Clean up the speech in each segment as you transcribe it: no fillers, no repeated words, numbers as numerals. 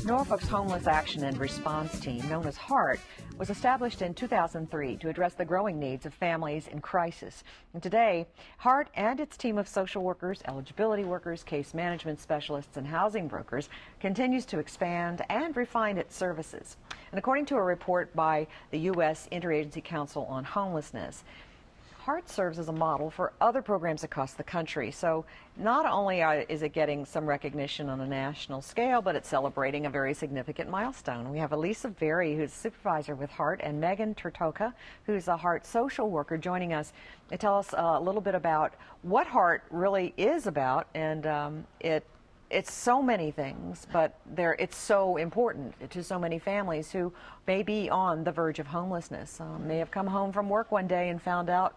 Norfolk's Homeless Action and Response Team, known as HEART, was established in 2003 to address the growing needs of families in crisis. And today, HEART and its team of social workers, eligibility workers, case management specialists, and housing brokers continues to expand and refine its services. And according to a report by the U.S. Interagency Council on Homelessness, HEART serves as a model for other programs across the country. So not only is it getting some recognition on a national scale, but it's celebrating a very significant milestone. We have Elisa Very, who's supervisor with HEART, and Megan Turtoka, who's a HEART social worker, joining us to tell us a little bit about what HEART really is about. And it's so many things, but it's so important to so many families who may be on the verge of homelessness, may have come home from work one day and found out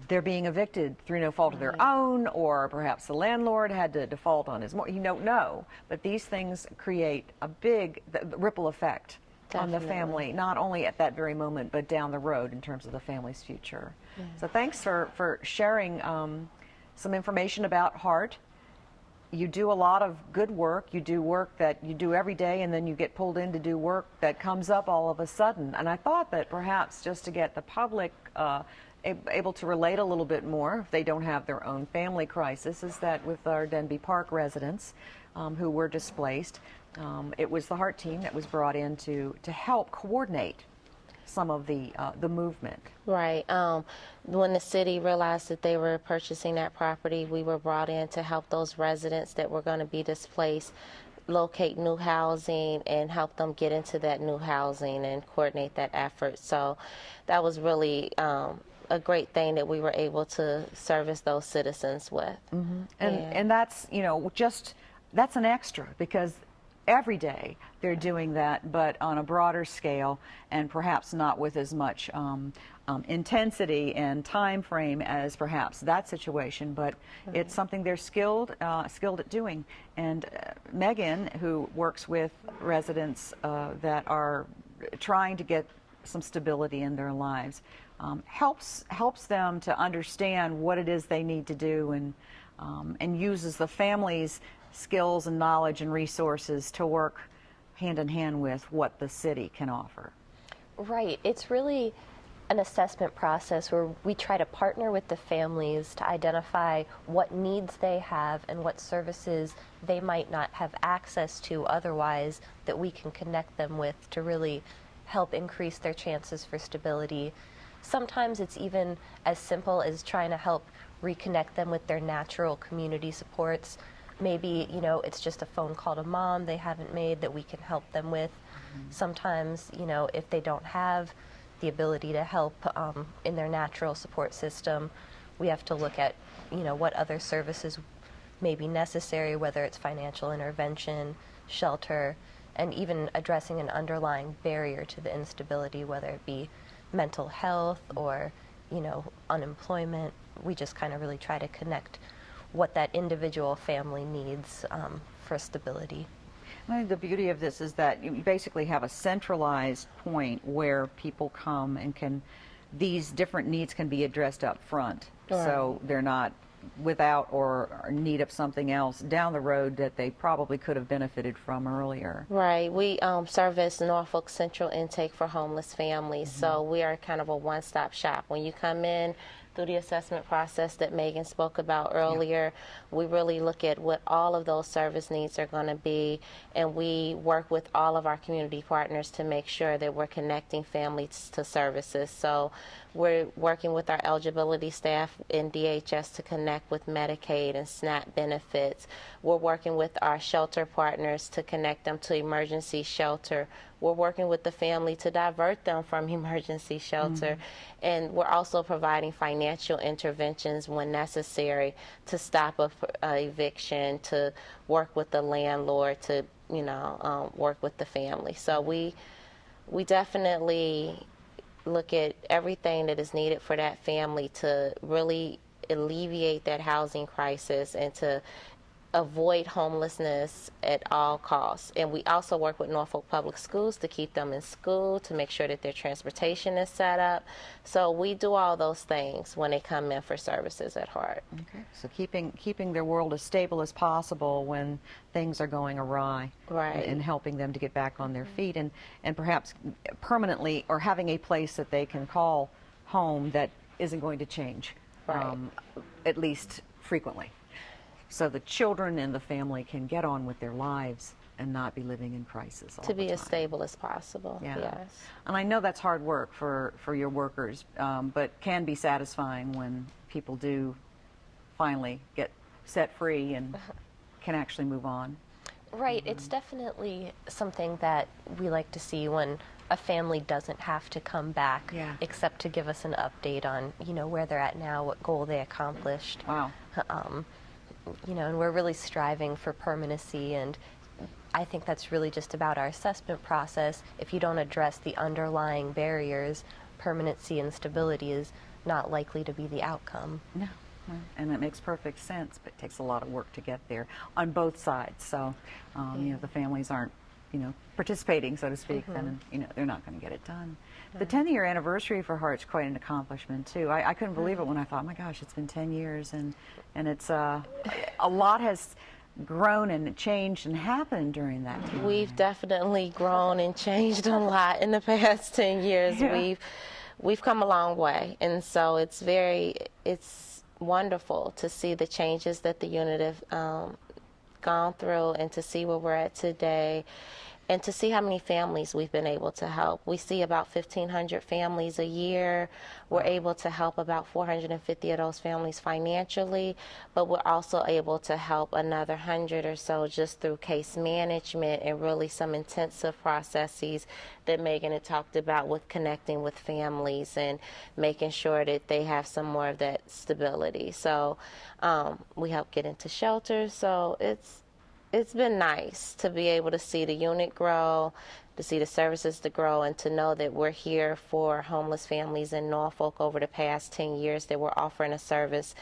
they're being evicted through no fault of their own, or perhaps the landlord had to default on his mortgage. You don't know, but these things create a big ripple effect on the family, not only at that very moment, but down the road in terms of the family's future. Yeah. So thanks for sharing some information about HEART. You do a lot of good work. You do work that you do every day, and then you get pulled in to do work that comes up all of a sudden. And I thought that perhaps just to get the public able to relate a little bit more, if they don't have their own family crisis, is that with our Denby Park residents who were displaced, it was the HEART team that was brought in to help coordinate some of the movement. Right. When the city realized that they were purchasing that property, we were brought in to help those residents that were going to be displaced locate new housing and help them get into that new housing and coordinate that effort. So that was really a great thing that we were able to service those citizens with. Mm-hmm. And that's, that's an extra, because every day they're doing that, but on a broader scale and perhaps not with as much intensity and time frame as perhaps that situation, but it's something they're skilled at doing. And Megan, who works with residents that are trying to get some stability in their lives, helps them to understand what it is they need to do, and uses the family's skills and knowledge and resources to work hand in hand with what the city can offer. Right. It's really an assessment process where we try to partner with the families to identify what needs they have and what services they might not have access to otherwise, that we can connect them with to really help increase their chances for stability. Sometimes it's even as simple as trying to help reconnect them with their natural community supports. Maybe, it's just a phone call to mom they haven't made that we can help them with. Mm-hmm. Sometimes, if they don't have the ability to help in their natural support system, we have to look at, what other services may be necessary, whether it's financial intervention, shelter, and even addressing an underlying barrier to the instability, whether it be mental health or, unemployment. We just kind of really try to connect what that individual family needs for stability. I think the beauty of this is that you basically have a centralized point where people come and these different needs can be addressed up front. Right. So they're not without or in need of something else down the road that they probably could have benefited from earlier. Right. We serve as Norfolk Central Intake for Homeless Families, so we are kind of a one-stop shop. When you come in through the assessment process that Megan spoke about earlier, we really look at what all of those service needs are going to be, and we work with all of our community partners to make sure that we're connecting families to services. So we're working with our eligibility staff in DHS to connect with Medicaid and SNAP benefits. We're working with our shelter partners to connect them to emergency shelter. We're working with the family to divert them from emergency shelter. And we're also providing financial interventions when necessary to stop a eviction, to work with the landlord, to work with the family. So we definitely look at everything that is needed for that family to really alleviate that housing crisis and to avoid homelessness at all costs. And we also work with Norfolk Public Schools to keep them in school, to make sure that their transportation is set up. So we do all those things when they come in for services at Heart. Okay. So keeping their world as stable as possible when things are going awry. Right. And helping them to get back on their feet, and perhaps permanently, or having a place that they can call home that isn't going to change, Right. At least frequently. So the children and the family can get on with their lives and not be living in crisis all To be the as time. stable as possible. Yeah. Yes. And I know that's hard work for your workers, but can be satisfying when people do finally get set free and can actually move on. Right, it's definitely something that we like to see when a family doesn't have to come back, Yeah. except to give us an update on, where they're at now, what goal they accomplished. Wow. And we're really striving for permanency, and I think that's really just about our assessment process. If you don't address the underlying barriers, permanency and stability is not likely to be the outcome. No, no, and it makes perfect sense, but it takes a lot of work to get there on both sides. So, the families aren't, participating, so to speak, then, they're not going to get it done. The 10-year anniversary for Heart's quite an accomplishment, too. I couldn't believe it when I thought, my gosh, it's been 10 years, and it's, a lot has grown and changed and happened during that time. We've definitely grown and changed a lot in the past 10 years. Yeah. We've come a long way, and so it's wonderful to see the changes that the unit have gone through, and to see where we're at today, and to see how many families we've been able to help. We see about 1,500 families a year. We're able to help about 450 of those families financially, but we're also able to help another 100 or so just through case management and really some intensive processes that Megan had talked about with connecting with families and making sure that they have some more of that stability. So we help get into shelters. So it's been nice to be able to see the unit grow, to see the services to grow, and to know that we're here for homeless families in Norfolk over the past 10 years, that we're offering a service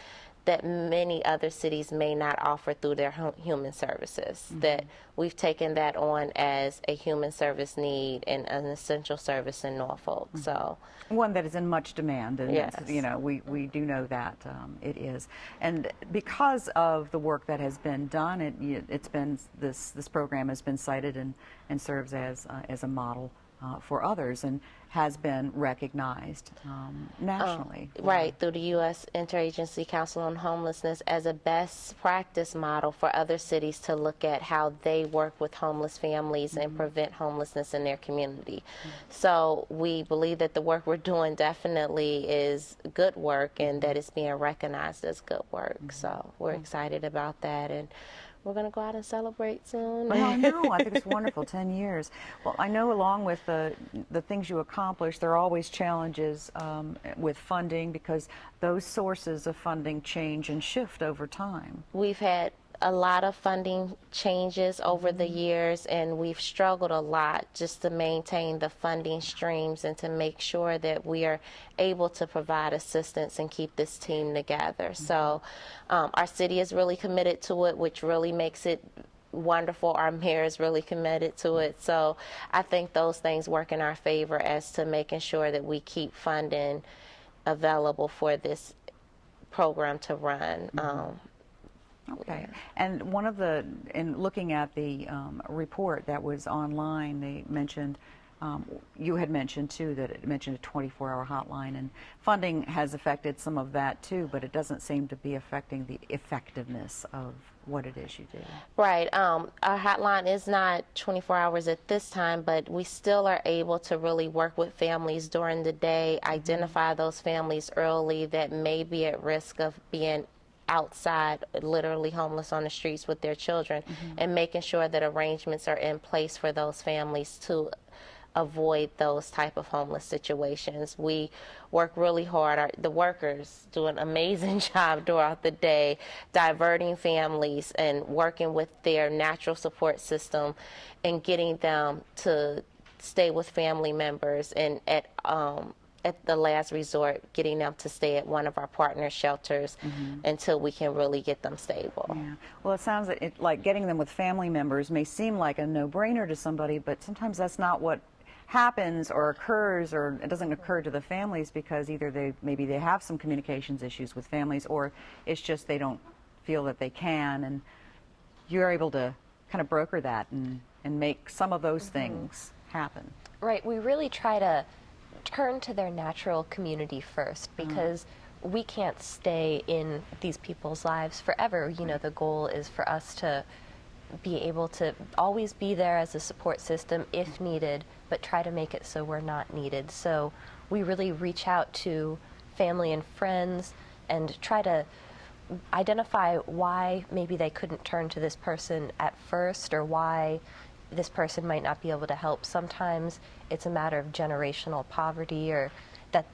that many other cities may not offer through their human services, that we've taken that on as a human service need and an essential service in Norfolk. So one that is in much demand, and Yes. we do know that it is. And because of the work that has been done, it's been this program has been cited and serves as a model for others, and has been recognized nationally. Right, through the U.S. Interagency Council on Homelessness as a best practice model for other cities to look at how they work with homeless families and prevent homelessness in their community. So we believe that the work we're doing definitely is good work, and that it's being recognized as good work. So we're excited about that, and we're going to go out and celebrate soon. Well, no, I think it's wonderful, 10 years. Well, I know along with the things you accomplish, there are always challenges with funding, because those sources of funding change and shift over time. We've had a lot of funding changes over the years, and we've struggled a lot just to maintain the funding streams and to make sure that we are able to provide assistance and keep this team together. So our city is really committed to it, which really makes it wonderful. Our mayor is really committed to it. So I think those things work in our favor as to making sure that we keep funding available for this program to run. Okay. And in looking at the report that was online, they mentioned, you had mentioned too, that it mentioned a 24-hour hotline, and funding has affected some of that too, but it doesn't seem to be affecting the effectiveness of what it is you do. Right. Our hotline is not 24 hours at this time, but we still are able to really work with families during the day, identify those families early that may be at risk of being outside, literally homeless on the streets with their children, and making sure that arrangements are in place for those families to avoid those type of homeless situations. We work really hard. The workers do an amazing job throughout the day, diverting families and working with their natural support system and getting them to stay with family members. And at at the last resort, getting them to stay at one of our partner shelters until we can really get them stable. Yeah. Well, it sounds like getting them with family members may seem like a no-brainer to somebody, but sometimes that's not what happens or occurs, or it doesn't occur to the families because either maybe they have some communications issues with families, or it's just they don't feel that they can, and you're able to kind of broker that and make some of those things happen. Right. We really try to turn to their natural community first, because we can't stay in these people's lives forever. You know, the goal is for us to be able to always be there as a support system if needed, but try to make it so we're not needed. So we really reach out to family and friends and try to identify why maybe they couldn't turn to this person at first, or why this person might not be able to help. Sometimes it's a matter of generational poverty, or that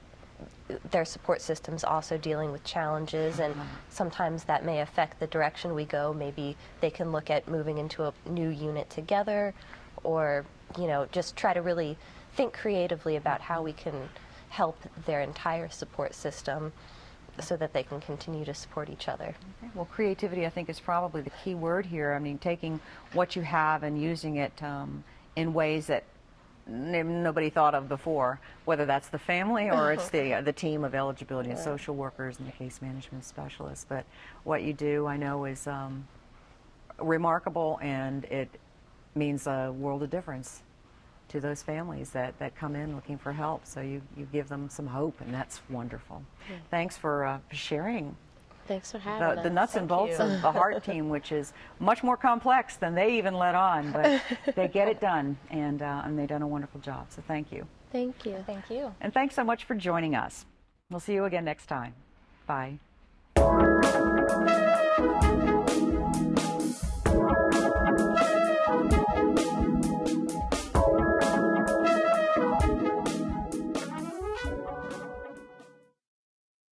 their support system's also dealing with challenges, and sometimes that may affect the direction we go. Maybe they can look at moving into a new unit together, or, you know, just try to really think creatively about how we can help their entire support system so that they can continue to support each other. Okay. Well, creativity, I think, is probably the key word here. I mean, taking what you have and using it in ways that nobody thought of before, whether that's the family or it's the team of eligibility and social workers and the case management specialists. But what you do, I know, is remarkable, and it means a world of difference to those families that come in looking for help. So you give them some hope, and that's wonderful. Yeah. Thanks for sharing. Thanks for having us. The nuts and bolts of the HEART team, which is much more complex than they even let on, but they get it done, and they've done a wonderful job. So thank you. Thank you. Thank you. And thanks so much for joining us. We'll see you again next time. Bye.